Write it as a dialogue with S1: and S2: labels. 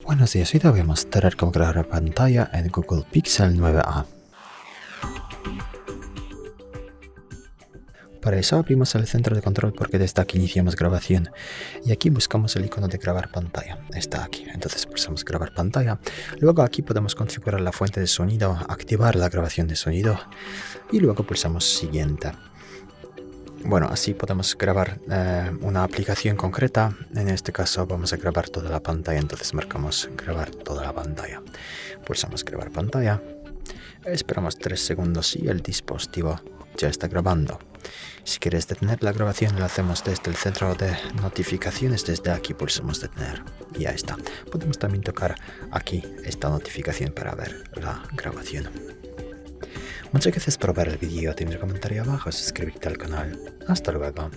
S1: Buenos días, hoy te voy a mostrar cómo grabar pantalla en Google Pixel 9a. Para eso abrimos el centro de control porque desde aquí iniciamos grabación y aquí buscamos el icono de grabar pantalla, está aquí, entonces pulsamos grabar pantalla. Luego aquí podemos configurar la fuente de sonido, activar la grabación de sonido y luego pulsamos siguiente. Bueno, así podemos grabar una aplicación concreta. En este caso vamos a grabar toda la pantalla, entonces marcamos grabar toda la pantalla. Pulsamos grabar pantalla. Esperamos 3 segundos y el dispositivo ya está grabando. Si quieres detener la grabación, la hacemos desde el centro de notificaciones. Desde aquí pulsamos detener y ya está. Podemos también tocar aquí esta notificación para ver la grabación. Muchas gracias por ver el vídeo, tienes un comentario abajo, suscríbete al canal. Hasta luego.